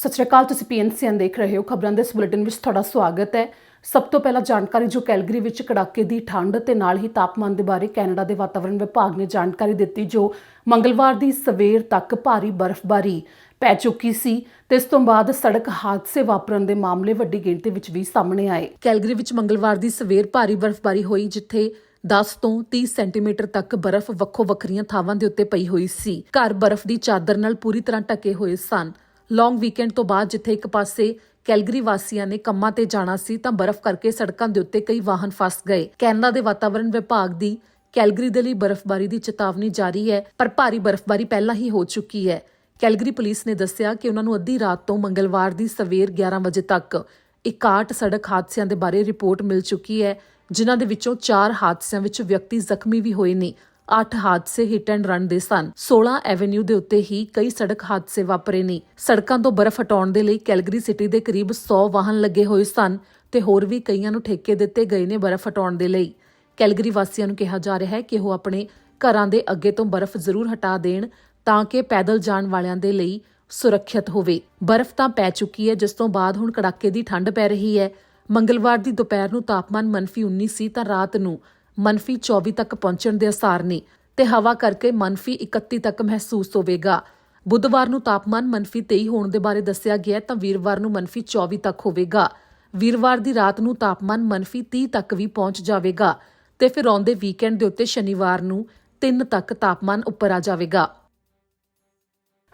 ਸਤਿ ਸ਼੍ਰੀ ਅਕਾਲ। ਤੁਸੀਂ PNCN ਦੇਖ ਰਹੇ ਹੋ। ਖਬਰਾਂ ਦੇ ਇਸ ਬੁਲੇਟਿਨ ਵਿੱਚ ਤੁਹਾਡਾ ਸਵਾਗਤ ਹੈ। ਸਭ ਤੋਂ ਪਹਿਲਾਂ ਜਾਣਕਾਰੀ ਜੋ ਕੈਲਗਰੀ ਵਿੱਚ ਕੜਾਕੇ ਦੀ ਠੰਡ ਤੇ ਨਾਲ ਹੀ ਤਾਪਮਾਨ ਦੇ ਬਾਰੇ ਕੈਨੇਡਾ ਦੇ ਵਾਤਾਵਰਣ ਵਿਭਾਗ ਨੇ ਜਾਣਕਾਰੀ ਦਿੱਤੀ, ਜੋ ਮੰਗਲਵਾਰ ਦੀ ਸਵੇਰ ਤੱਕ ਭਾਰੀ ਬਰਫ਼ਬਾਰੀ ਪੈ ਚੁੱਕੀ ਸੀ ਤੇ ਇਸ ਤੋਂ ਬਾਅਦ ਸੜਕ ਹਾਦਸੇ ਵਾਪਰਨ ਦੇ ਮਾਮਲੇ ਵੱਡੀ ਗਿਣਤੀ ਵਿੱਚ ਵੀ ਸਾਹਮਣੇ ਆਏ। ਕੈਲਗਰੀ ਵਿੱਚ ਮੰਗਲਵਾਰ ਦੀ ਸਵੇਰ ਭਾਰੀ ਬਰਫ਼ਬਾਰੀ ਹੋਈ, ਜਿੱਥੇ 10 ਤੋਂ 30 ਸੈਂਟੀਮੀਟਰ ਤੱਕ ਬਰਫ਼ ਵੱਖੋ-ਵੱਖਰੀਆਂ ਥਾਵਾਂ ਦੇ ਉੱਤੇ ਪਈ ਹੋਈ ਸੀ। ਘਰ ਬਰਫ਼ ਦੀ ਚਾਦਰ ਨਾਲ ਪੂਰੀ ਤਰ੍ਹਾਂ ਢਕੇ ਹੋਏ ਸਨ। ਲੌਂਗ ਵੀਕਐਂਡ ਤੋਂ ਬਾਅਦ ਜਿੱਥੇ ਇੱਕ ਪਾਸੇ ਕੈਲਗਰੀ ਵਾਸੀਆਂ ਨੇ ਕੰਮਾਂ ਤੇ ਜਾਣਾ ਸੀ ਤਾਂ ਬਰਫ਼ ਕਰਕੇ ਸੜਕਾਂ ਦੇ ਉੱਤੇ ਕਈ ਵਾਹਨ ਫਸ ਗਏ। ਕੈਨੇਡਾ ਦੇ ਵਾਤਾਵਰਣ ਵਿਭਾਗ ਦੀ ਕੈਲਗਰੀ ਦੇ ਲਈ ਬਰਫ਼ਬਾਰੀ ਦੀ ਚੇਤਾਵਨੀ ਜਾਰੀ ਹੈ, ਪਰ ਭਾਰੀ ਬਰਫ਼ਬਾਰੀ ਪਹਿਲਾਂ ਹੀ ਹੋ ਚੁੱਕੀ ਹੈ। ਕੈਲਗਰੀ ਪੁਲਿਸ ਨੇ ਦੱਸਿਆ ਕਿ ਉਹਨਾਂ ਨੂੰ ਅੱਧੀ ਰਾਤ ਤੋਂ ਮੰਗਲਵਾਰ ਦੀ ਸਵੇਰ 11 ਵਜੇ ਤੱਕ 61 ਸੜਕ ਹਾਦਸਿਆਂ ਦੇ ਬਾਰੇ ਰਿਪੋਰਟ ਮਿਲ ਚੁੱਕੀ ਹੈ, ਜਿਨ੍ਹਾਂ ਦੇ ਵਿੱਚੋਂ 4 ਹਾਦਸਿਆਂ ਵਿੱਚ ਵਿਅਕਤੀ ਜ਼ਖਮੀ ਵੀ ਹੋਏ ਨੇ। 8 ਹਾਦਸੇ ਹਿੱਟ ਐਂਡ ਰਨ ਦੇ ਸਨ। 16 ਐਵੇਨਿਊ ਦੇ ਉੱਤੇ ਹੀ ਕਈ ਸੜਕ ਹਾਦਸੇ ਵਾਪਰੇ ਨੇ। ਸੜਕਾਂ ਤੋਂ ਬਰਫ਼ ਹਟਾਉਣ ਦੇ ਲਈ ਕੈਲਗਰੀ ਸਿਟੀ ਦੇ ਕਰੀਬ 100 ਵਾਹਨ ਲੱਗੇ ਹੋਏ ਸਨ ਤੇ ਹੋਰ ਵੀ ਕਈਆਂ ਨੂੰ ਠੇਕੇ ਦਿੱਤੇ ਗਏ ਨੇ ਬਰਫ਼ ਹਟਾਉਣ ਦੇ ਲਈ। ਕੈਲਗਰੀ ਵਾਸੀਆਂ ਨੂੰ ਕਿਹਾ ਜਾ ਰਿਹਾ ਹੈ ਕਿ ਉਹ ਆਪਣੇ ਘਰਾਂ ਦੇ ਅੱਗੇ ਤੋਂ ਬਰਫ਼ ਜ਼ਰੂਰ ਹਟਾ ਦੇਣ ਤਾਂ ਕਿ ਪੈਦਲ ਜਾਣ ਵਾਲਿਆਂ ਦੇ ਲਈ ਸੁਰੱਖਿਅਤ ਹੋਵੇ। ਬਰਫ਼ ਤਾਂ ਪੈ ਚੁੱਕੀ ਹੈ, ਜਿਸ ਤੋਂ ਬਾਅਦ ਹੁਣ ਕੜਾਕੇ ਦੀ ਠੰਡ ਪੈ ਰਹੀ ਹੈ। ਮੰਗਲਵਾਰ ਦੀ ਦੁਪਹਿਰ ਨੂੰ ਤਾਪਮਾਨ -19 ਸੀ ਤਾਂ ਰਾਤ ਨੂੰ -24 ਤੱਕ ਪਹੁੰਚਣ ਦੇ ਆਸਾਰ ਨੇ ਤੇ ਹਵਾ ਕਰਕੇ -31 ਤੱਕ ਮਹਿਸੂਸ ਹੋਵੇਗਾ। ਬੁੱਧਵਾਰ ਨੂੰ ਤਾਪਮਾਨ -23 ਹੋਣ ਦੇ ਬਾਰੇ ਦੱਸਿਆ ਗਿਆ ਤਾਂ ਵੀਰਵਾਰ ਨੂੰ -24 ਤੱਕ ਹੋਵੇਗਾ। ਵੀਰਵਾਰ ਦੀ ਰਾਤ ਨੂੰ ਤਾਪਮਾਨ -30 ਤੱਕ ਵੀ ਪਹੁੰਚ ਜਾਵੇਗਾ ਤੇ ਫਿਰ ਆਉਂਦੇ ਵੀਕਐਂਡ ਦੇ ਉੱਤੇ ਸ਼ਨੀਵਾਰ ਨੂੰ 3 ਤੱਕ ਤਾਪਮਾਨ ਉੱਪਰ ਆ ਜਾਵੇਗਾ।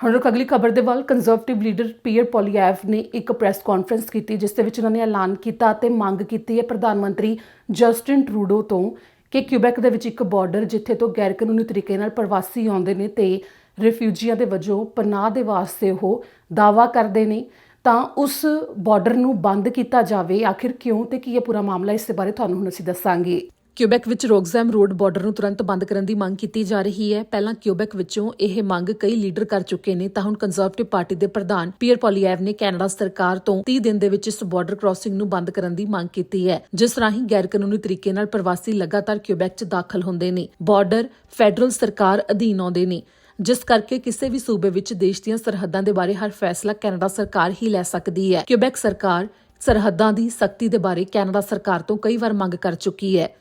ਹੁਣ ਰੁਕ ਅਗਲੀ ਖਬਰ ਦੇ ਵੱਲ। ਕੰਜ਼ਰਵੇਟਿਵ ਲੀਡਰ ਪੀਅਰ ਪੋਲੀਐਵ ਨੇ ਇੱਕ ਪ੍ਰੈਸ ਕਾਨਫਰੰਸ ਕੀਤੀ, ਜਿਸ ਦੇ ਵਿੱਚ ਉਹਨਾਂ ਨੇ ਐਲਾਨ ਕੀਤਾ ਤੇ ਮੰਗ ਕੀਤੀ ਹੈ ਪ੍ਰਧਾਨ ਮੰਤਰੀ ਜਸਟਿਨ ਟਰੂਡੋ ਤੋਂ ਕਿ ਕਿਊਬੈਕ ਦੇ ਵਿੱਚ ਇੱਕ ਬਾਰਡਰ ਜਿੱਥੇ ਤੋਂ ਗੈਰ ਕਾਨੂੰਨੀ ਤਰੀਕੇ ਨਾਲ ਪ੍ਰਵਾਸੀ ਆਉਂਦੇ ਨੇ ਤੇ ਰਿਫਿਊਜੀਆਂ ਦੇ ਵਜੋਂ ਪਨਾਹ ਦੇ ਵਾਸਤੇ ਉਹ ਦਾਅਵਾ ਕਰਦੇ ਨੇ, ਤਾਂ ਉਸ ਬਾਰਡਰ ਨੂੰ ਬੰਦ ਕੀਤਾ ਜਾਵੇ। ਆਖਿਰ ਕਿਉਂ ਤੇ ਕੀ ਇਹ ਪੂਰਾ ਮਾਮਲਾ, ਇਸ ਦੇ ਬਾਰੇ ਤੁਹਾਨੂੰ ਹੁਣ ਅਸੀਂ ਦੱਸਾਂਗੇ। ਕਿਊਬੈਕ ਵਿੱਚ ਰੋਕਜ਼ੈਮ ਰੋਡ ਬਾਰਡਰ ਨੂੰ ਤੁਰੰਤ ਬੰਦ ਕਰਨ ਦੀ ਮੰਗ ਕੀਤੀ ਜਾ ਰਹੀ ਹੈ। ਪਹਿਲਾਂ ਕਿਊਬੈਕ ਵਿੱਚੋਂ ਇਹ ਮੰਗ ਕਈ ਲੀਡਰ ਕਰ ਚੁੱਕੇ ਨੇ, ਤਾਂ ਹੁਣ ਕੰਜ਼ਰਵੇਟਿਵ ਪਾਰਟੀ ਦੇ ਪ੍ਰਧਾਨ ਪੀਅਰ ਪੋਲੀਐਵ ਨੇ ਕੈਨੇਡਾ ਸਰਕਾਰ ਤੋਂ 30 ਦਿਨ ਦੇ ਵਿੱਚ ਇਸ ਬਾਰਡਰ ਕ੍ਰਾਸਿੰਗ ਨੂੰ ਬੰਦ ਕਰਨ ਦੀ ਮੰਗ ਕੀਤੀ ਹੈ, ਜਿਸ ਰਾਹੀਂ ਗੈਰ ਕਾਨੂੰਨੀ ਤਰੀਕੇ ਨਾਲ ਪ੍ਰਵਾਸੀ ਲਗਾਤਾਰ ਕਿਊਬੈਕ 'ਚ ਦਾਖਲ ਹੁੰਦੇ ਨੇ। ਬਾਰਡਰ ਫੈਡਰਲ ਸਰਕਾਰ ਅਧੀਨ ਆਉਂਦੇ ਨੇ, ਜਿਸ ਕਰਕੇ ਕਿਸੇ ਵੀ ਸੂਬੇ ਵਿੱਚ ਦੇਸ਼ ਦੀਆਂ ਸਰਹੱਦਾਂ ਦੇ ਬਾਰੇ ਹਰ ਫੈਸਲਾ ਕੈਨੇਡਾ ਸਰਕਾਰ ਹੀ ਲੈ ਸਕਦੀ ਹੈ। ਕਿਊਬੈਕ ਸਰਕਾਰ ਸਰਹੱਦਾਂ ਦੀ ਸਖਤੀ ਦੇ ਬਾਰੇ ਕੈਨੇਡਾ ਸਰਕਾਰ ਤੋਂ ਕਈ ਵਾਰ ਮੰਗ ਕਰ ਚੁੱਕੀ ਹੈ।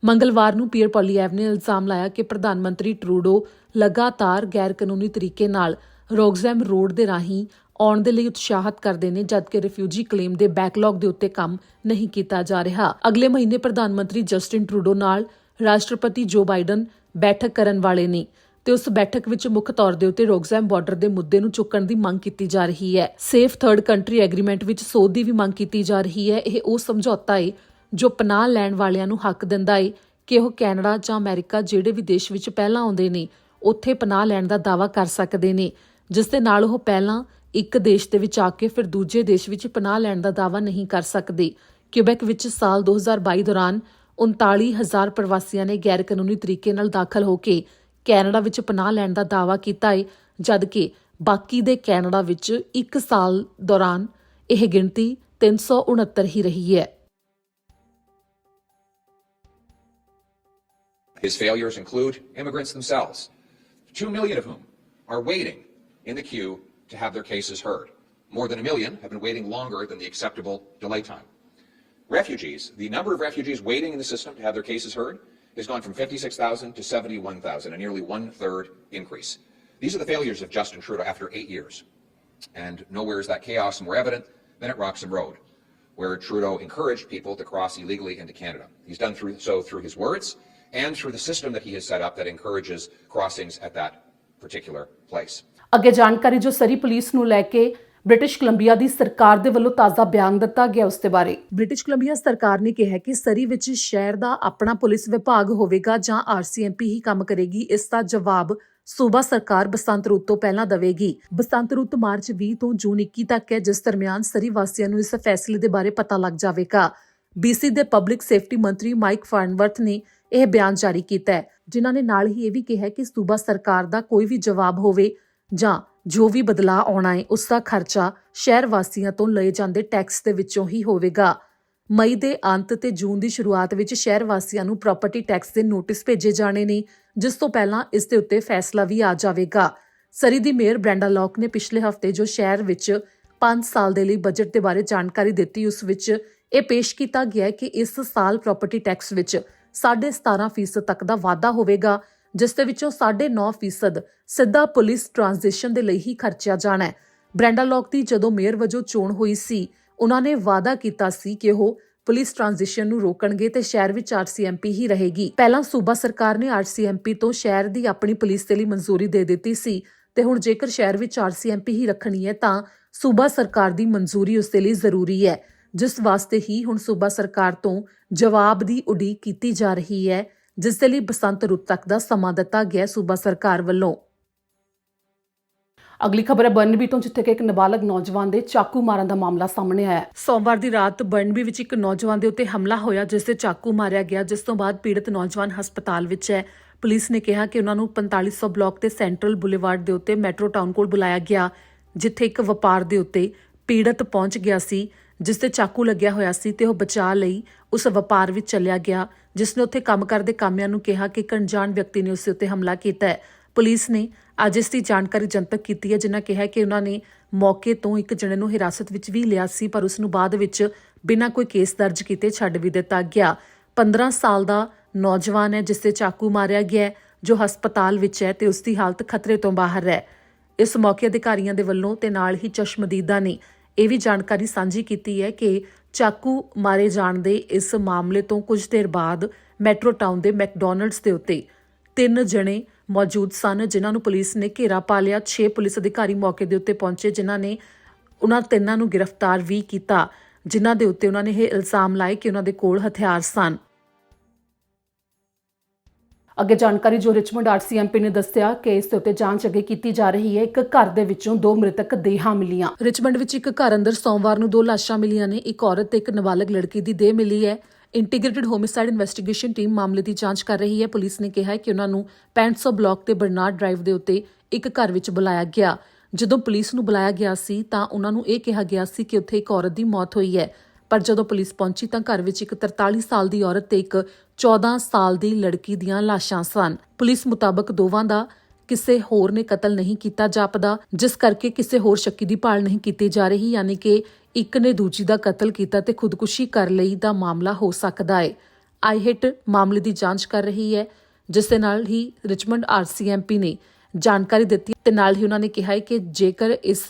ਮੰਗਲਵਾਰ ਨੂੰ ਪੀਅਰ ਪੋਲੀਐਵ ਨੇ ਇਲਜ਼ਾਮ ਲਾਇਆ ਕਿ ਪ੍ਰਧਾਨ ਮੰਤਰੀ ਟਰੂਡੋ ਲਗਾਤਾਰ ਗੈਰ ਕਾਨੂੰਨੀ ਤਰੀਕੇ ਨਾਲ ਰੋਕਜ਼ੈਮ ਰੋਡ ਦੇ ਰਾਹੀਂ ਆਉਣ ਦੇ ਲਈ ਉਤਸ਼ਾਹਿਤ ਕਰਦੇ ਨੇ, ਜਦਕਿ ਰਿਫਿਊਜੀ ਕਲੇਮ ਦੇ ਬੈਕਲੌਗ ਦੇ ਉੱਤੇ ਕੰਮ ਨਹੀਂ ਕੀਤਾ ਜਾ ਰਿਹਾ। ਅਗਲੇ ਮਹੀਨੇ ਪ੍ਰਧਾਨ ਮੰਤਰੀ ਜਸਟਿਨ ਟਰੂਡੋ ਨਾਲ ਰਾਸ਼ਟਰਪਤੀ ਜੋ ਬਾਈਡਨ ਬੈਠਕ ਕਰਨ ਵਾਲੇ ਨੇ ਤੇ ਉਸ ਬੈਠਕ ਵਿੱਚ ਮੁੱਖ ਤੌਰ ਦੇ ਉੱਤੇ ਰੋਕਜ਼ੈਮ ਬਾਰਡਰ ਦੇ ਮੁੱਦੇ ਨੂੰ ਚੁੱਕਣ ਦੀ ਮੰਗ ਕੀਤੀ ਜਾ ਰਹੀ ਹੈ। ਸੇਫ ਥਰਡ ਕੰਟਰੀ ਐਗਰੀਮੈਂਟ ਵਿੱਚ ਸੋਧ ਦੀ ਵੀ ਮੰਗ ਕੀਤੀ ਜਾ ਰਹੀ ਹੈ। ਇਹ ਉਹ ਸਮਝੌਤਾ ਹੈ ਜੋ ਪਨਾਹ ਲੈਣ ਵਾਲਿਆਂ ਨੂੰ ਹੱਕ ਦਿੰਦਾ ਹੈ ਕਿ ਉਹ ਕੈਨੇਡਾ ਜਾਂ ਅਮਰੀਕਾ ਜਿਹੜੇ ਵੀ ਦੇਸ਼ ਵਿੱਚ ਪਹਿਲਾਂ ਆਉਂਦੇ ਨੇ ਉੱਥੇ ਪਨਾਹ ਲੈਣ ਦਾ ਦਾਅਵਾ ਕਰ ਸਕਦੇ ਨੇ, ਜਿਸ ਦੇ ਨਾਲ ਉਹ ਪਹਿਲਾਂ ਇੱਕ ਦੇਸ਼ ਦੇ ਵਿੱਚ ਆ ਕੇ ਫਿਰ ਦੂਜੇ ਦੇਸ਼ ਵਿੱਚ ਪਨਾਹ ਲੈਣ ਦਾ ਦਾਅਵਾ ਨਹੀਂ ਕਰ ਸਕਦੇ। ਕਿਊਬੈਕ ਵਿੱਚ ਸਾਲ 2022 ਦੌਰਾਨ 39,000 ਪ੍ਰਵਾਸੀਆਂ ਨੇ ਗੈਰ ਕਾਨੂੰਨੀ ਤਰੀਕੇ ਨਾਲ ਦਾਖਲ ਹੋ ਕੇ ਕੈਨੇਡਾ ਵਿੱਚ ਪਨਾਹ ਲੈਣ ਦਾ ਦਾਅਵਾ ਕੀਤਾ ਹੈ, ਜਦਕਿ ਬਾਕੀ ਦੇ ਕੈਨੇਡਾ ਵਿੱਚ ਇੱਕ ਸਾਲ ਦੌਰਾਨ ਇਹ ਗਿਣਤੀ 369 ਹੀ ਰਹੀ ਹੈ। His failures include immigrants themselves, 2 million of whom are waiting in the queue to have their cases heard. More than 1 million have been waiting longer than the acceptable delay time. Refugees, the number of refugees waiting in the system to have their cases heard has gone from 56,000 to 71,000, a nearly 1/3 increase. These are the failures of Justin Trudeau after 8 years. And nowhere is that chaos more evident than at Roxham Road, where Trudeau encouraged people to cross illegally into Canada. He's done so through his words and through the system that he has set up that encourages crossings at that particular place. ਅੱਗੇ ਜਾਣਕਾਰੀ ਜੋ ਸਰੀ police ਨੂੰ ਲੈ ਕੇ British Columbia ਦੀ ਸਰਕਾਰ ਦੇ ਵੱਲੋਂ ਤਾਜ਼ਾ ਬਿਆਨ ਦਿੱਤਾ ਗਿਆ, ਉਸ ਦੇ ਬਾਰੇ ਬ੍ਰਿਟਿਸ਼ ਕੋਲੰਬੀਆ ਸਰਕਾਰ ਨੇ ਕਿਹਾ ਕਿ ਸਰੀ ਵਿੱਚ ਸ਼ਹਿਰ ਦਾ ਆਪਣਾ ਪੁਲਿਸ ਵਿਭਾਗ ਹੋਵੇਗਾ ਜਾਂ RCMP ਹੀ ਕੰਮ ਕਰੇਗੀ। ਇਸ ਦਾ ਜਵਾਬ ਸੂਬਾ ਸਰਕਾਰ ਬਸੰਤ ਰੁੱਤ ਤੋਂ ਪਹਿਲਾਂ ਦੇਵੇਗੀ। ਬਸੰਤ ਰੁੱਤ ਮਾਰਚ 20 ਤੋਂ ਜੂਨ 21 ਤੱਕ ਹੈ, ਜਿਸ ਦਰਮਿਆਨ ਸਰੀ ਵਾਸੀਆਂ ਨੂੰ ਇਸ ਫੈਸਲੇ ਦੇ ਬਾਰੇ ਪਤਾ ਲੱਗ ਜਾਵੇਗਾ। BC ਦੇ ਪਬਲਿਕ ਸੇਫਟੀ ਮੰਤਰੀ ਮਾਈਕ ਫਾਰਨਵਰਥ ਨੇ ਇਹ ਬਿਆਨ ਜਾਰੀ ਕੀਤਾ ਹੈ, ਜਿਨ੍ਹਾਂ ਨੇ ਨਾਲ ਹੀ ਇਹ ਵੀ ਕਿਹਾ ਕਿ ਸੂਬਾ ਸਰਕਾਰ ਦਾ ਕੋਈ ਵੀ ਜਵਾਬ ਹੋਵੇ ਜਾਂ ਜੋ ਵੀ ਬਦਲਾਅ ਆਉਣਾ ਹੈ ਉਸ ਦਾ ਖਰਚਾ ਸ਼ਹਿਰ ਵਾਸੀਆਂ ਤੋਂ ਲਏ ਜਾਂਦੇ ਟੈਕਸ ਦੇ ਵਿੱਚੋਂ ਹੀ ਹੋਵੇਗਾ। ਮਈ ਦੇ ਅੰਤ ਤੇ ਜੂਨ ਦੀ ਸ਼ੁਰੂਆਤ ਵਿੱਚ ਸ਼ਹਿਰ ਵਾਸੀਆਂ ਨੂੰ ਪ੍ਰਾਪਰਟੀ ਟੈਕਸ ਦੇ ਨੋਟਿਸ ਭੇਜੇ ਜਾਣੇ ਨੇ, ਜਿਸ ਤੋਂ ਪਹਿਲਾਂ ਇਸ ਦੇ ਉੱਤੇ ਫੈਸਲਾ ਵੀ ਆ ਜਾਵੇਗਾ। ਸਰੀ ਦੀ ਮੇਅਰ ਬ੍ਰੈਂਡਾ ਲੌਕ ਨੇ ਪਿਛਲੇ ਹਫ਼ਤੇ ਜੋ ਸ਼ਹਿਰ ਵਿੱਚ 5 ਸਾਲ ਦੇ ਲਈ ਬਜਟ ਦੇ ਬਾਰੇ ਜਾਣਕਾਰੀ ਦਿੱਤੀ। ਉਸ ਵਿੱਚ ਇਹ ਪੇਸ਼ ਕੀਤਾ ਗਿਆ ਹੈ ਕਿ ਇਸ ਸਾਲ ਪ੍ਰਾਪਰਟੀ ਟੈਕਸ ਵਿੱਚ 17.5% ਤੱਕ ਦਾ ਵਾਧਾ ਹੋਵੇਗਾ, ਜਿਸ ਦੇ ਵਿੱਚੋਂ 9.5% ਸਿੱਧਾ ਪੁਲਿਸ ਟ੍ਰਾਂਜੀਸ਼ਨ ਦੇ ਲਈ ਹੀ ਖਰਚਿਆ ਜਾਣਾ ਹੈ। ਬ੍ਰੈਂਡਾ ਲੌਕ ਦੀ ਜਦੋਂ ਮੇਅਰ ਵਜੋਂ ਚੋਣ ਹੋਈ ਸੀ, ਉਹਨਾਂ ਨੇ ਵਾਅਦਾ ਕੀਤਾ ਸੀ ਕਿ ਉਹ ਪੁਲਿਸ ਟ੍ਰਾਂਜੀਸ਼ਨ ਨੂੰ ਰੋਕਣਗੇ ਤੇ ਸ਼ਹਿਰ ਵਿੱਚ ਆਰਸੀਐਮਪੀ ਹੀ ਰਹੇਗੀ। ਪਹਿਲਾਂ ਸੂਬਾ ਸਰਕਾਰ ਨੇ ਆਰਸੀਐਮਪੀ ਤੋਂ ਸ਼ਹਿਰ ਦੀ ਆਪਣੀ ਪੁਲਿਸ ਦੇ ਲਈ ਮਨਜ਼ੂਰੀ ਦੇ ਦਿੱਤੀ ਸੀ ਤੇ ਹੁਣ ਜੇਕਰ ਸ਼ਹਿਰ ਵਿੱਚ ਆਰਸੀਐਮਪੀ ਹੀ ਰੱਖਣੀ ਹੈ ਤਾਂ ਸੂਬਾ ਸਰਕਾਰ ਦੀ ਮਨਜ਼ੂਰੀ ਉਸ ਦੇ ਲਈ ਜ਼ਰੂਰੀ ਹੈ, ਜਿਸ ਵਾਸਤੇ ਹੀ ਹੁਣ ਸੂਬਾ ਸਰਕਾਰ ਤੋਂ ਜਵਾਬ ਦੀ ਉਡੀਕ ਕੀਤੀ ਜਾ ਰਹੀ ਹੈ, ਜਿਸ ਦੇ ਲਈ ਬਸੰਤ ਰੁੱਤ ਤੱਕ ਦਾ ਸਮਾਂ ਦਿੱਤਾ ਗਿਆ ਸੂਬਾ ਸਰਕਾਰ ਵੱਲੋਂ। ਅਗਲੀ ਖਬਰ ਹੈ ਬਰਨਬੀ ਤੋਂ, ਜਿੱਥੇ ਕਿ ਇੱਕ ਨਾਬਾਲਗ ਨੌਜਵਾਨ ਦੇ ਚਾਕੂ ਮਾਰਨ ਦਾ ਮਾਮਲਾ ਸਾਹਮਣੇ ਆਇਆ ਹੈ। ਸੋਮਵਾਰ ਦੀ ਰਾਤ ਬਰਨਬੀ ਵਿੱਚ ਇੱਕ ਨੌਜਵਾਨ ਦੇ ਉੱਤੇ ਹਮਲਾ ਹੋਇਆ, ਜਿਸ ਤੇ ਚਾਕੂ ਮਾਰਿਆ ਗਿਆ, ਜਿਸ ਤੋਂ ਬਾਅਦ ਪੀੜਤ ਨੌਜਵਾਨ ਹਸਪਤਾਲ ਵਿੱਚ ਹੈ। ਪੁਲਿਸ ਨੇ ਕਿਹਾ ਕਿ ਉਹਨਾਂ ਨੂੰ 4500 ਬਲਾਕ ਤੇ ਸੈਂਟਰਲ ਬੁਲੇਵਾਰਡ ਦੇ ਉੱਤੇ ਮੈਟਰੋ ਟਾਊਨ ਕੋਲ ਬੁਲਾਇਆ ਗਿਆ, ਜਿੱਥੇ ਇੱਕ ਵਪਾਰ ਦੇ ਉੱਤੇ ਪੀੜਤ ਪਹੁੰਚ ਗਿਆ ਸੀ, ਜਿਸ ਤੇ ਚਾਕੂ ਲੱਗਿਆ ਹੋਇਆ ਸੀ ਤੇ ਉਹ ਬਚਾਅ ਲਈ ਉਸ ਵਪਾਰ ਵਿੱਚ ਚਲਿਆ ਗਿਆ, ਜਿਸ ਨੇ ਉੱਥੇ ਕੰਮ ਕਰਦੇ ਕਾਮਿਆਂ ਨੂੰ ਕਿਹਾ ਕਿ ਇੱਕ ਅਣਜਾਣ ਵਿਅਕਤੀ ਨੇ ਉਸ ਉੱਤੇ ਹਮਲਾ ਕੀਤਾ ਹੈ। ਪੁਲਿਸ ਨੇ ਅੱਜ ਇਸ ਦੀ ਜਾਣਕਾਰੀ ਜਨਤਕ ਕੀਤੀ ਹੈ, ਜਿਨ੍ਹਾਂ ਕਿਹਾ ਕਿ ਉਹਨਾਂ ਨੇ ਮੌਕੇ ਤੋਂ ਇੱਕ ਜਣੇ ਨੂੰ ਹਿਰਾਸਤ ਵਿੱਚ ਵੀ ਲਿਆ ਸੀ, ਪਰ ਉਸ ਨੂੰ ਬਾਅਦ ਵਿੱਚ ਬਿਨਾਂ ਕੋਈ ਕੇਸ ਦਰਜ ਕੀਤੇ ਛੱਡ ਵੀ ਦਿੱਤਾ ਗਿਆ। 15 ਸਾਲ ਦਾ ਨੌਜਵਾਨ ਹੈ ਜਿਸ ਤੇ ਚਾਕੂ ਮਾਰਿਆ ਗਿਆ ਹੈ, ਜੋ ਹਸਪਤਾਲ ਵਿੱਚ ਹੈ ਤੇ ਉਸ ਦੀ ਹਾਲਤ ਖਤਰੇ ਤੋਂ ਬਾਹਰ ਹੈ। ਇਸ ਮੌਕੇ ਅਧਿਕਾਰੀਆਂ ਦੇ ਵੱਲੋਂ ਤੇ ਨਾਲ ਹੀ ਚਸ਼ਮਦੀਦਾਂ ਨੇ ਇਹ ਵੀ ਜਾਣਕਾਰੀ ਸਾਂਝੀ ਕੀਤੀ ਹੈ ਕਿ ਚਾਕੂ ਮਾਰੇ ਜਾਣ ਦੇ ਇਸ ਮਾਮਲੇ ਤੋਂ ਕੁਝ ਦੇਰ ਬਾਅਦ ਮੈਟਰੋ ਟਾਊਨ ਦੇ ਮੈਕਡੋਨਲਡਸ ਦੇ ਉੱਤੇ 3 ਜਣੇ ਮੌਜੂਦ ਸਨ, ਜਿਨ੍ਹਾਂ ਨੂੰ ਪੁਲਿਸ ਨੇ ਘੇਰਾ ਪਾ ਲਿਆ। 6 ਪੁਲਿਸ ਅਧਿਕਾਰੀ ਮੌਕੇ ਦੇ ਉੱਤੇ ਪਹੁੰਚੇ, ਜਿਨ੍ਹਾਂ ਨੇ ਉਹਨਾਂ 3 ਨੂੰ ਗ੍ਰਿਫਤਾਰ ਵੀ ਕੀਤਾ, ਜਿਨ੍ਹਾਂ ਦੇ ਉੱਤੇ ਉਹਨਾਂ ਨੇ ਇਹ ਇਲਜ਼ਾਮ ਲਾਏ ਕਿ ਉਹਨਾਂ ਦੇ ਕੋਲ ਹਥਿਆਰ ਸਨ। ਅੱਗੇ ਜਾਣਕਾਰੀ ਜੋ ਰਿਚਮੰਡ ਆਰਸੀਐਮਪੀ ਨੇ ਦੱਸਿਆ ਕਿ ਇਸ ਦੇ ਉੱਤੇ ਜਾਂਚ ਅੱਗੇ ਕੀਤੀ ਜਾ ਰਹੀ ਹੈ। ਇੱਕ ਘਰ ਦੇ ਵਿੱਚੋਂ 2 ਮ੍ਰਿਤਕ ਦੇਹਾਂ ਮਿਲੀਆਂ। ਰਿਚਮੰਡ ਵਿੱਚ ਇੱਕ ਘਰ ਅੰਦਰ ਸੋਮਵਾਰ ਨੂੰ 2 ਲਾਸ਼ਾਂ ਮਿਲੀਆਂ ਨੇ। ਇੱਕ ਔਰਤ ਤੇ ਇੱਕ ਨਾਬਾਲਗ ਲੜਕੀ ਦੀ ਦੇਹ ਮਿਲੀ ਹੈ। ਇੰਟੀਗ੍ਰੇਟਿਡ ਹੋਮਿਸਾਈਡ ਇਨਵੈਸਟੀਗੇਸ਼ਨ ਟੀਮ ਮਾਮਲੇ ਦੀ ਜਾਂਚ ਕਰ ਰਹੀ ਹੈ। ਪੁਲਿਸ ਨੇ ਕਿਹਾ ਹੈ ਕਿ ਉਹਨਾਂ ਨੂੰ 6500 ਬਲਾਕ ਤੇ ਬਰਨਾਰਡ ਡਰਾਈਵ ਦੇ ਉੱਤੇ ਇੱਕ ਘਰ ਵਿੱਚ ਬੁਲਾਇਆ ਗਿਆ। ਜਦੋਂ ਪੁਲਿਸ ਨੂੰ ਬੁਲਾਇਆ ਗਿਆ ਸੀ ਤਾਂ ਉਹਨਾਂ ਨੂੰ ਇਹ ਕਿਹਾ ਗਿਆ ਸੀ ਕਿ ਉੱਥੇ ਇੱਕ ਔਰਤ ਦੀ ਮੌਤ ਹੋਈ ਹੈ, ਪਰ ਜਦੋਂ ਪੁਲਿਸ ਪਹੁੰਚੀ ਤਾਂ ਘਰ ਵਿੱਚ ਇੱਕ 43 ਸਾਲ ਦੀ ਔਰਤ ਤੇ ਇੱਕ 14 ਸਾਲ ਦੀ ਲੜਕੀ ਦੀਆਂ ਲਾਸ਼ਾਂ ਸਨ। ਪੁਲਿਸ ਮੁਤਾਬਕ ਦੋਵਾਂ ਦਾ ਕਿਸੇ ਹੋਰ ਨੇ ਕਤਲ ਨਹੀਂ ਕੀਤਾ ਜਾਪਦਾ, ਜਿਸ ਕਰਕੇ ਕਿਸੇ ਹੋਰ ਸ਼ੱਕੀ ਦੀ ਭਾਲ ਨਹੀਂ ਕੀਤੀ ਜਾ ਰਹੀ, ਯਾਨੀ ਕਿ ਇੱਕ ਨੇ ਦੂਜੀ ਦਾ ਕਤਲ ਕੀਤਾ ਤੇ ਖੁਦਕੁਸ਼ੀ ਕਰ ਲਈ ਦਾ ਮਾਮਲਾ ਹੋ ਸਕਦਾ ਹੈ। ਆਈਹਿਟ ਮਾਮਲੇ ਦੀ ਜਾਂਚ ਕਰ ਰਹੀ ਹੈ, ਜਿਸ ਦੇ ਨਾਲ ਹੀ ਰਿਚਮੰਡ ਆਰਸੀਐਮਪੀ ਨੇ ਜਾਣਕਾਰੀ ਦਿੱਤੀ ਤੇ ਨਾਲ ਹੀ ਉਹਨਾਂ ਨੇ ਕਿਹਾ ਹੈ ਕਿ ਜੇਕਰ ਇਸ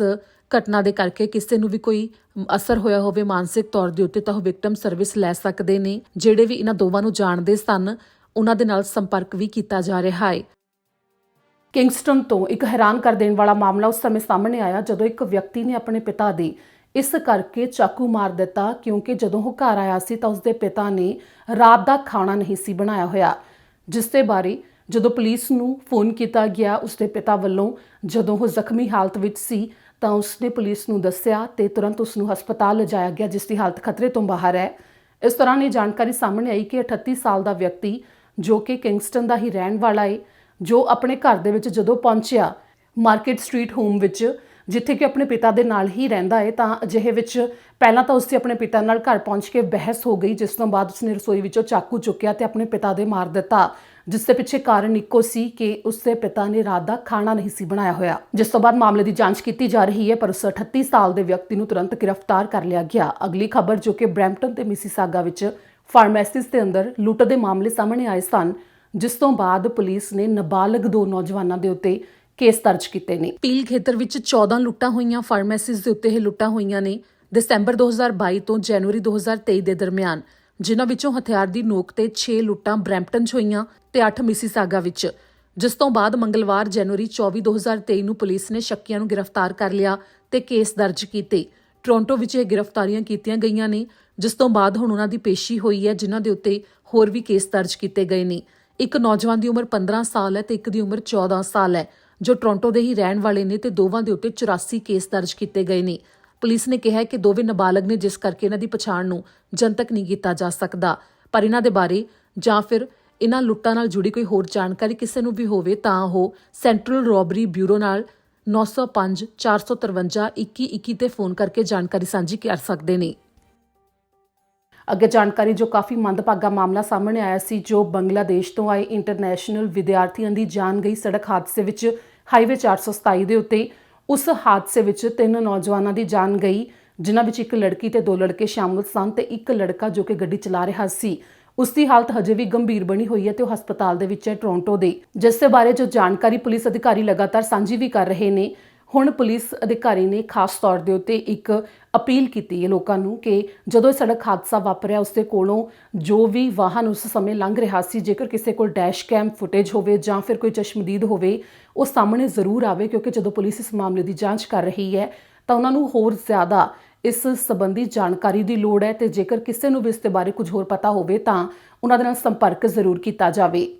ਘਟਨਾ ਦੇ ਕਰਕੇ ਕਿਸੇ ਨੂੰ ਵੀ ਕੋਈ ਅਸਰ ਹੋਇਆ ਹੋਵੇ ਮਾਨਸਿਕ ਤੌਰ ਦੇ ਉੱਤੇ ਤਾਂ ਉਹ ਵਿਕਟਮ ਸਰਵਿਸ ਲੈ ਸਕਦੇ ਨੇ। ਜਿਹੜੇ ਵੀ ਇਹਨਾਂ ਦੋਵਾਂ ਨੂੰ ਜਾਣਦੇ ਸਨ ਉਹਨਾਂ ਦੇ ਨਾਲ ਸੰਪਰਕ ਵੀ ਕੀਤਾ ਜਾ ਰਿਹਾ ਹੈ। ਕਿੰਗਸਟਨ ਤੋਂ ਇੱਕ ਹੈਰਾਨ ਕਰ ਦੇਣ ਵਾਲਾ ਮਾਮਲਾ ਉਸ ਸਮੇਂ ਸਾਹਮਣੇ ਆਇਆ ਜਦੋਂ ਇੱਕ ਵਿਅਕਤੀ ਨੇ ਆਪਣੇ ਪਿਤਾ ਦੀ ਇਸ ਕਰਕੇ ਚਾਕੂ ਮਾਰ ਦਿੱਤਾ ਕਿਉਂਕਿ ਜਦੋਂ ਉਹ ਘਰ ਆਇਆ ਸੀ ਤਾਂ ਉਸਦੇ ਪਿਤਾ ਨੇ ਰਾਤ ਦਾ ਖਾਣਾ ਨਹੀਂ ਸੀ ਬਣਾਇਆ ਹੋਇਆ, ਜਿਸ ਦੇ ਬਾਰੇ ਜਦੋਂ ਪੁਲਿਸ ਨੂੰ ਫੋਨ ਕੀਤਾ ਗਿਆ ਉਸਦੇ ਪਿਤਾ ਵੱਲੋਂ, ਜਦੋਂ ਉਹ ਜ਼ਖਮੀ ਹਾਲਤ ਵਿੱਚ ਸੀ ਤਾਂ ਉਸਨੇ ਪੁਲਿਸ ਨੂੰ ਦੱਸਿਆ ਤੇ ਤੁਰੰਤ ਉਸ ਨੂੰ ਹਸਪਤਾਲ ਲਿਜਾਇਆ ਗਿਆ, ਜਿਸ ਦੀ ਹਾਲਤ ਖਤਰੇ ਤੋਂ ਬਾਹਰ ਹੈ। ਇਸ ਦੌਰਾਨ ਇਹ ਜਾਣਕਾਰੀ ਸਾਹਮਣੇ ਆਈ ਕਿ 38 ਸਾਲ ਦਾ ਵਿਅਕਤੀ ਜੋ ਕਿ ਕਿੰਗਸਟਨ ਦਾ ਹੀ ਰਹਿਣ ਵਾਲਾ ਹੈ, ਜੋ ਆਪਣੇ ਘਰ ਦੇ ਵਿੱਚ ਜਦੋਂ ਪਹੁੰਚਿਆ ਮਾਰਕੀਟ ਸਟਰੀਟ ਹੋਮ ਵਿੱਚ, ਜਿੱਥੇ ਕਿ ਆਪਣੇ ਪਿਤਾ ਦੇ ਨਾਲ ਹੀ ਰਹਿੰਦਾ ਹੈ, ਤਾਂ ਅਜਿਹੇ ਵਿੱਚ ਪਹਿਲਾਂ ਤਾਂ ਉਸਦੀ ਆਪਣੇ ਪਿਤਾ ਨਾਲ ਘਰ ਪਹੁੰਚ ਕੇ ਬਹਿਸ ਹੋ ਗਈ, ਜਿਸ ਤੋਂ ਬਾਅਦ ਉਸਨੇ ਰਸੋਈ ਵਿੱਚੋਂ ਚਾਕੂ ਚੁੱਕਿਆ ਤੇ ਆਪਣੇ ਪਿਤਾ ਦੇ ਮਾਰ ਦਿੱਤਾ, ਜਿਸ ਦੇ ਪਿੱਛੇ ਕਾਰਨ ਇੱਕੋ ਸੀ ਕਿ ਉਸਦੇ ਪਿਤਾ ਨੇ ਰਾਤ ਦਾ ਖਾਣਾ ਨਹੀਂ ਸੀ ਬਣਾਇਆ ਹੋਇਆ। ਜਿਸ ਤੋਂ ਬਾਅਦ ਮਾਮਲੇ ਦੀ ਜਾਂਚ ਕੀਤੀ ਜਾ ਰਹੀ ਹੈ, ਪਰ ਉਸ 38 ਸਾਲ ਦੇ ਵਿਅਕਤੀ ਨੂੰ ਤੁਰੰਤ ਗ੍ਰਿਫਤਾਰ ਕਰ ਲਿਆ ਗਿਆ। ਅਗਲੀ ਖਬਰ ਜੋ ਕਿ ਬਰੈਂਪਟਨ ਤੇ ਮਿਸੀਸਾਗਾ ਵਿੱਚ ਫਾਰਮੇਸੀਜ਼ ਦੇ ਅੰਦਰ ਲੁੱਟ ਦੇ ਮਾਮਲੇ ਸਾਹਮਣੇ ਆਏ ਸਨ, ਜਿਸ ਤੋਂ ਬਾਅਦ ਪੁਲਿਸ ਨੇ ਨਾਬਾਲਗ 2 ਨੌਜਵਾਨਾਂ ਦੇ ਉੱਤੇ ਕੇਸ ਦਰਜ ਕੀਤੇ ਨੇ। ਪੀਲ ਖੇਤਰ ਵਿੱਚ 14 ਲੁੱਟਾਂ ਹੋਈਆਂ। ਫਾਰਮੇਸੀਜ਼ ਦੇ ਉੱਤੇ ਇਹ ਲੁੱਟਾਂ ਹੋਈਆਂ ਨੇ ਦਸੰਬਰ 2022 ਤੋਂ ਜਨਵਰੀ 2023 ਦੇ ਦਰਮਿਆਨ, ਜਿਨ੍ਹਾਂ ਵਿੱਚੋਂ ਹਥਿਆਰ ਦੀ ਨੋਕ ਤੇ 6 ਲੁੱਟਾਂ ਬਰੈਂਪਟਨ 'ਚ ਹੋਈਆਂ ਤੇ 8 ਮਿਸੀਸਾਗਾ ਵਿੱਚ, ਜਿਸ ਤੋਂ ਬਾਅਦ ਮੰਗਲਵਾਰ ਜਨਵਰੀ 24 2023 ਨੂੰ ਪੁਲਿਸ ਨੇ ਸ਼ੱਕੀਆਂ ਨੂੰ ਗ੍ਰਿਫਤਾਰ ਕਰ ਲਿਆ ਤੇ ਕੇਸ ਦਰਜ ਕੀਤੇ। ਟੋਰਾਂਟੋ ਵਿੱਚ ਇਹ ਗ੍ਰਿਫਤਾਰੀਆਂ ਕੀਤੀਆਂ ਗਈਆਂ ਨੇ, ਜਿਸ ਤੋਂ ਬਾਅਦ ਹੁਣ ਉਹਨਾਂ ਦੀ ਪੇਸ਼ੀ ਹੋਈ ਹੈ, ਜਿਨ੍ਹਾਂ ਦੇ ਉੱਤੇ ਹੋਰ ਵੀ ਕੇਸ ਦਰਜ ਕੀਤੇ ਗਏ ਨੇ। ਇੱਕ ਨੌਜਵਾਨ ਦੀ ਉਮਰ 15 ਸਾਲ ਹੈ ਤੇ ਇੱਕ ਦੀ ਉਮਰ 14 ਸਾਲ ਹੈ, ਜੋ ਟੋਰਾਂਟੋ ਦੇ ਹੀ ਰਹਿਣ ਵਾਲੇ ਨੇ ਤੇ ਦੋਵਾਂ ਦੇ ਉੱਤੇ 84 ਕੇਸ ਦਰਜ ਕੀਤੇ ਗਏ ਨੇ। ਪੁਲਿਸ ਨੇ ਕਿਹਾ ਕਿ ਦੋਵੇਂ ਨਾਬਾਲਗ ਨੇ, ਜਿਸ ਕਰਕੇ ਇਹਨਾਂ ਦੀ ਪਛਾਣ ਨੂੰ ਜਨਤਕ ਨਹੀਂ ਕੀਤਾ ਜਾ ਸਕਦਾ, ਪਰ ਇਹਨਾਂ ਦੇ ਬਾਰੇ ਜਾਂ ਫਿਰ ਇਹਨਾਂ ਲੁੱਟਾਂ ਨਾਲ ਜੁੜੀ ਕੋਈ ਹੋਰ ਜਾਣਕਾਰੀ ਕਿਸੇ ਨੂੰ ਵੀ ਹੋਵੇ ਤਾਂ ਉਹ ਸੈਂਟਰਲ ਰੋਬਰੀ ਬਿਊਰੋ ਨਾਲ 905 453 2121 ਤੇ ਫੋਨ ਕਰਕੇ ਜਾਣਕਾਰੀ ਸਾਂਝੀ ਕਰ ਸਕਦੇ ਨੇ। ਅੱਗੇ ਜਾਣਕਾਰੀ ਜੋ ਕਾਫੀ ਮੰਦਭਾਗਾ ਮਾਮਲਾ ਸਾਹਮਣੇ ਆਇਆ ਸੀ, ਜੋ ਬੰਗਲਾਦੇਸ਼ ਤੋਂ ਆਏ ਇੰਟਰਨੈਸ਼ਨਲ ਵਿਦਿਆਰਥੀਆਂ ਦੀ ਜਾਨ ਗਈ ਸੜਕ ਹਾਦਸੇ ਵਿੱਚ ਹਾਈਵੇ 427 ਦੇ ਉੱਤੇ ਉਸ ਹਾਦਸੇ ਵਿੱਚ 3 ਨੌਜਵਾਨਾਂ ਦੀ ਜਾਨ ਗਈ, ਜਿਨ੍ਹਾਂ ਵਿੱਚ ਇੱਕ ਲੜਕੀ ਤੇ 2 ਲੜਕੇ ਸ਼ਾਮਲ ਸਨ ਤੇ ਇੱਕ ਲੜਕਾ ਜੋ ਕਿ ਗੱਡੀ ਚਲਾ ਰਿਹਾ ਸੀ। ਉਸ ਦੀ ਹਾਲਤ ਹਜੇ ਵੀ ਗੰਭੀਰ ਬਣੀ ਹੋਈ ਹੈ ਤੇ ਉਹ ਹਸਪਤਾਲ ਦੇ ਵਿੱਚ ਹੈ ਟੋਰਾਂਟੋ ਦੇ, ਜਿਸ ਦੇ ਬਾਰੇ ਜੋ ਜਾਣਕਾਰੀ ਪੁਲਿਸ ਅਧਿਕਾਰੀ ਲਗਾਤਾਰ ਸਾਂਝੀ ਵੀ ਕਰ ਰਹੇ ਨੇ। ਹੁਣ ਪੁਲਿਸ ਅਧਿਕਾਰੀ ਨੇ ਖਾਸ ਤੌਰ ਦੇ ਉੱਤੇ ਇੱਕ ਅਪੀਲ ਕੀਤੀ ਹੈ ਲੋਕਾਂ ਨੂੰ ਕਿ ਜਦੋਂ ਇਹ ਸੜਕ ਹਾਦਸਾ ਵਾਪਰਿਆ ਉਸ ਦੇ ਕੋਲੋਂ ਜੋ ਵੀ ਵਾਹਨ ਉਸ ਸਮੇਂ ਲੰਘ ਰਿਹਾ ਸੀ, ਜੇਕਰ ਕਿਸੇ ਕੋਲ ਡੈਸ਼ ਕੈਮ ਫੁਟੇਜ ਹੋਵੇ ਜਾਂ ਫਿਰ ਕੋਈ ਚਸ਼ਮਦੀਦ ਹੋਵੇ, ਉਹ ਸਾਹਮਣੇ ਜ਼ਰੂਰ ਆਵੇ, ਕਿਉਂਕਿ ਜਦੋਂ ਪੁਲਿਸ ਇਸ ਮਾਮਲੇ ਦੀ ਜਾਂਚ ਕਰ ਰਹੀ ਹੈ ਤਾਂ ਉਹਨਾਂ ਨੂੰ ਹੋਰ ਜ਼ਿਆਦਾ ਇਸ ਸੰਬੰਧੀ ਜਾਣਕਾਰੀ ਦੀ ਲੋੜ ਹੈ ਤੇ ਜੇਕਰ ਕਿਸੇ ਨੂੰ ਵੀ ਇਸ ਦੇ ਬਾਰੇ ਕੁਝ ਹੋਰ ਪਤਾ ਹੋਵੇ ਤਾਂ ਉਹਨਾਂ ਦੇ ਨਾਲ ਸੰਪਰਕ ਜ਼ਰੂਰ ਕੀਤਾ ਜਾਵੇ।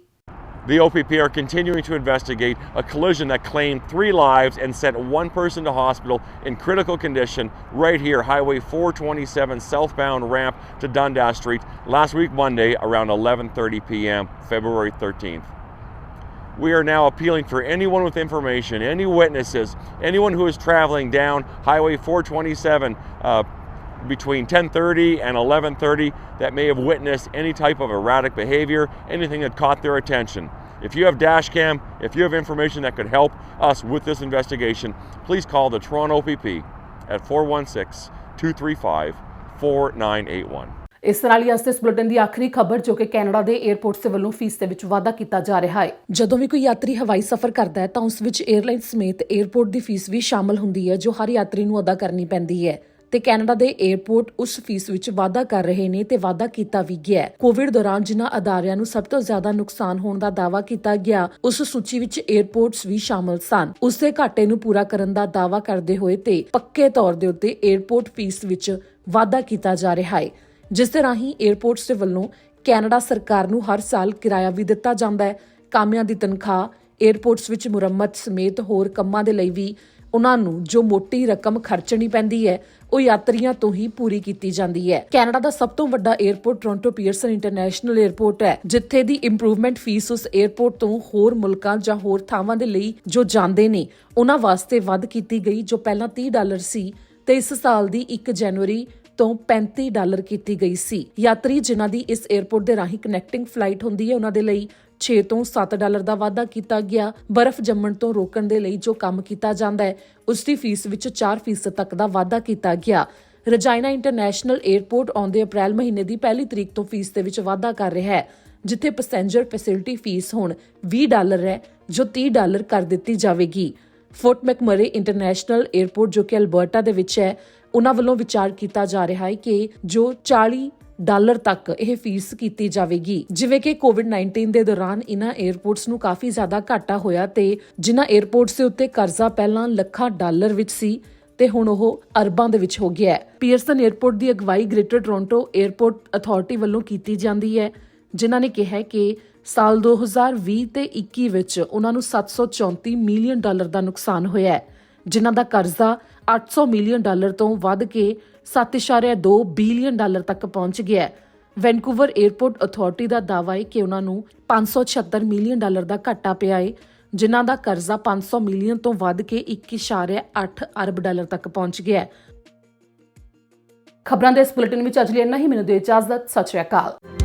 The OPP are continuing to investigate a collision that claimed 3 lives and sent 1 person to hospital in critical condition right here, Highway 427 southbound ramp to Dundas Street last week Monday around 11:30 p.m. February 13th. We are now appealing for anyone with information, any witnesses, anyone who is traveling down Highway 427 between 10:30 and 11:30 that may have witnessed any type of erratic behavior, anything that caught their attention. If you have dash cam, if you have information that could help us with this investigation, please call the Toronto OPP at 416-235-4981. ਇਸ ਨਾਲ ਹੀ ਅੱਜ ਦੇ ਇਸ bulletin ਦੀ ਆਖਰੀ ਖਬਰ, ਜੋ ਕਿ Canada ਦੇ 에ਅਰਪੋਰਟਸ ਦੇ ਵੱਲੋਂ ਫੀਸ ਦੇ ਵਿੱਚ ਵਾਧਾ ਕੀਤਾ ਜਾ ਰਿਹਾ ਹੈ। ਜਦੋਂ ਵੀ ਕੋਈ ਯਾਤਰੀ ਹਵਾਈ ਸਫ਼ਰ ਕਰਦਾ ਹੈ ਤਾਂ ਉਸ ਵਿੱਚ 에ਅਰਲਾਈਨ ਸਮੇਤ 에ਅਰਪੋਰਟ ਦੀ ਫੀਸ ਵੀ ਸ਼ਾਮਲ ਹੁੰਦੀ ਹੈ, ਜੋ ਹਰ ਯਾਤਰੀ ਨੂੰ ਅਦਾ ਕਰਨੀ ਪੈਂਦੀ ਹੈ ਤੇ ਕੈਨੇਡਾ ਦੇ 에ਅਰਪੋਰਟ ਉਸ ਫੀਸ ਵਿੱਚ ਵਾਧਾ ਕਰ ਰਹੇ ਨੇ ਤੇ ਵਾਧਾ ਕੀਤਾ ਵੀ ਗਿਆ ਹੈ। ਕੋਵਿਡ ਦੌਰਾਨ ਜਿਨ੍ਹਾਂ ਅਦਾਰਿਆਂ ਨੂੰ ਸਭ ਤੋਂ ਜ਼ਿਆਦਾ ਨੁਕਸਾਨ ਹੋਣ ਦਾ ਦਾਅਵਾ ਕੀਤਾ ਗਿਆ, ਉਸ ਸੂਚੀ ਵਿੱਚ 에ਅਰਪੋਰਟਸ ਵੀ ਸ਼ਾਮਲ ਸਨ। ਉਸ ਦੇ ਘਾਟੇ ਨੂੰ ਪੂਰਾ ਕਰਨ ਦਾ ਦਾਅਵਾ ਕਰਦੇ ਹੋਏ ਤੇ ਪੱਕੇ ਤੌਰ ਦੇ ਉੱਤੇ 에ਅਰਪੋਰਟ ਫੀਸ ਵਿੱਚ ਵਾਧਾ ਕੀਤਾ ਜਾ ਰਿਹਾ ਹੈ, ਜਿਸ ਦੇ ਰਾਹੀਂ 에ਅਰਪੋਰਟਸ ਦੇ ਵੱਲੋਂ ਕੈਨੇਡਾ ਸਰਕਾਰ ਨੂੰ ਹਰ ਸਾਲ ਕਿਰਾਇਆ ਵੀ ਦਿੱਤਾ ਜਾਂਦਾ ਹੈ। ਕਾਮਿਆਂ ਦੀ ਤਨਖਾਹ, 에ਅਰਪੋਰਟਸ ਵਿੱਚ ਮੁਰੰਮਤ ਸਮੇਤ ਹੋਰ ਕੰਮਾਂ ਦੇ ਲਈ ਵੀ ਉਹਨਾਂ ਨੂੰ ਜੋ ਮੋਟੀ ਰਕਮ ਖਰਚਣੀ ਪੈਂਦੀ ਹੈ, ਉਹ ਯਾਤਰੀਆਂ ਤੋਂ ਹੀ ਪੂਰੀ ਕੀਤੀ ਜਾਂਦੀ ਹੈ। ਕੈਨੇਡਾ ਦਾ ਸਭ ਤੋਂ ਵੱਡਾ airport Toronto Pearson international airport ਹੈ, ਜਿੱਥੇ ਦੀ ਇੰਪਰੂਵਮੈਂਟ ਫੀਸ ਉਸ 에ਅਰਪੋਰਟ ਤੋਂ ਹੋਰ ਮੁਲਕਾਂ ਜਾਂ ਹੋਰ ਥਾਵਾਂ ਦੇ ਲਈ ਜੋ ਜਾਂਦੇ ਨੇ ਉਹਨਾਂ ਵਾਸਤੇ ਵੱਧ ਕੀਤੀ ਗਈ, ਜੋ ਪਹਿਲਾਂ $30 ਸੀ ਤੇ ਇਸ ਸਾਲ ਦੀ 1 ਜਨਵਰੀ ਤੋਂ $35 ਕੀਤੀ ਗਈ ਸੀ। ਯਾਤਰੀ ਜਿਨ੍ਹਾਂ ਦੀ ਇਸ 에ਅਰਪੋਰਟ ਦੇ ਰਾਹੀਂ ਕਨੈਕਟਿੰਗ ਫਲਾਈਟ ਹੁੰਦੀ ਹੈ, ਉਹਨਾਂ ਦੇ ਲਈ $6 ਤੋਂ $7 ਦਾ ਵਾਧਾ ਕੀਤਾ ਗਿਆ। ਬਰਫ਼ ਜੰਮਣ ਤੋਂ ਰੋਕਣ ਦੇ ਲਈ ਜੋ ਕੰਮ ਕੀਤਾ ਜਾਂਦਾ ਹੈ, ਉਸ ਦੀ ਫੀਸ ਵਿੱਚ 4% ਤੱਕ ਦਾ ਵਾਧਾ ਕੀਤਾ ਗਿਆ। ਰਜਾਇਨਾ ਇੰਟਰਨੈਸ਼ਨਲ 에ਅਰਪੋਰਟ ਆਉਂਦੇ ਅਪ੍ਰੈਲ ਮਹੀਨੇ ਦੀ 1 ਤਰੀਕ ਤੋਂ ਫੀਸ ਦੇ ਵਿੱਚ ਵਾਧਾ ਕਰ ਰਿਹਾ ਹੈ, ਜਿੱਥੇ ਪੈਸੇਂਜਰ ਫੈਸਿਲਿਟੀ ਫੀਸ ਹੁਣ $20 ਹੈ, ਜੋ $30 ਕਰ ਦਿੱਤੀ ਜਾਵੇਗੀ। ਫੋਰਟ ਮੈਕਮਰੇ ਇੰਟਰਨੈਸ਼ਨਲ 에ਅਰਪੋਰਟ, ਜੋ ਕਿ ਅਲਬਰਟਾ ਦੇ ਵਿੱਚ ਹੈ, ਉਹਨਾਂ ਵੱਲੋਂ ਵਿਚਾਰ ਕੀਤਾ ਜਾ ਰਿਹਾ ਹੈ ਕਿ ਜੋ $40 ਤੱਕ ਇਹ ਫੀਸ ਕੀਤੀ ਜਾਵੇਗੀ। ਜਿਵੇਂ ਕਿ ਕੋਵਿਡ-19 ਦੇ ਦੌਰਾਨ ਇਹਨਾਂ 에ਅਰਪੋਰਟਸ ਨੂੰ ਕਾਫੀ ਜ਼ਿਆਦਾ ਘਾਟਾ ਹੋਇਆ ਤੇ ਜਿਨ੍ਹਾਂ 에ਅਰਪੋਰਟਸ ਦੇ ਉੱਤੇ ਕਰਜ਼ਾ ਪਹਿਲਾਂ ਲੱਖਾਂ ਡਾਲਰ ਵਿੱਚ ਸੀ ਤੇ ਹੁਣ ਉਹ ਅਰਬਾਂ ਦੇ ਵਿੱਚ ਹੋ ਗਿਆ ਹੈ। ਪੀਅਰਸਨ 에ਅਰਪੋਰਟ ਦੀ ਅਗਵਾਈ ਗ੍ਰੇਟਰ ਟੋਰਾਂਟੋ 에ਅਰਪੋਰਟ ਅਥਾਰਟੀ ਵੱਲੋਂ ਕੀਤੀ ਜਾਂਦੀ ਹੈ, ਜਿਨ੍ਹਾਂ ਨੇ ਕਿਹਾ ਕਿ ਸਾਲ 2020 ਤੇ 21 ਵਿੱਚ ਉਹਨਾਂ ਨੂੰ $734 ਮਿਲੀਅਨ ਦਾ ਨੁਕਸਾਨ ਹੋਇਆ ਹੈ, ਜਿਨ੍ਹਾਂ ਦਾ ਕਰਜ਼ਾ $800 ਮਿਲੀਅਨ ਤੋਂ ਵੱਧ ਕੇ $7.2 ਬਿਲੀਅਨ ਤੱਕ ਪਹੁੰਚ ਗਿਆ ਹੈ। ਵੈਨਕੂਵਰ 에ਅਰਪੋਰਟ ਅਥਾਰਟੀ ਦਾ ਦਾਅਵਾ ਹੈ ਕਿ ਉਹਨਾਂ ਨੂੰ $576 ਮਿਲੀਅਨ ਦਾ ਘਾਟਾ ਪਿਆ ਹੈ, ਜਿਨ੍ਹਾਂ ਦਾ ਕਰਜ਼ਾ $500 ਮਿਲੀਅਨ ਤੋਂ ਵੱਧ ਕੇ $1.8 ਅਰਬ ਤੱਕ ਪਹੁੰਚ ਗਿਆ ਹੈ। ਖਬਰਾਂ ਦੇ ਇਸ ਬੁਲੇਟਿਨ ਵਿੱਚ ਅੱਜ ਲਈ ਇੰਨਾ ਹੀ। ਮੈਨੂੰ ਦਿਓ ਇਜਾਜ਼ਤ। ਸਤਿ ਸ਼੍ਰੀ ਅਕਾਲ।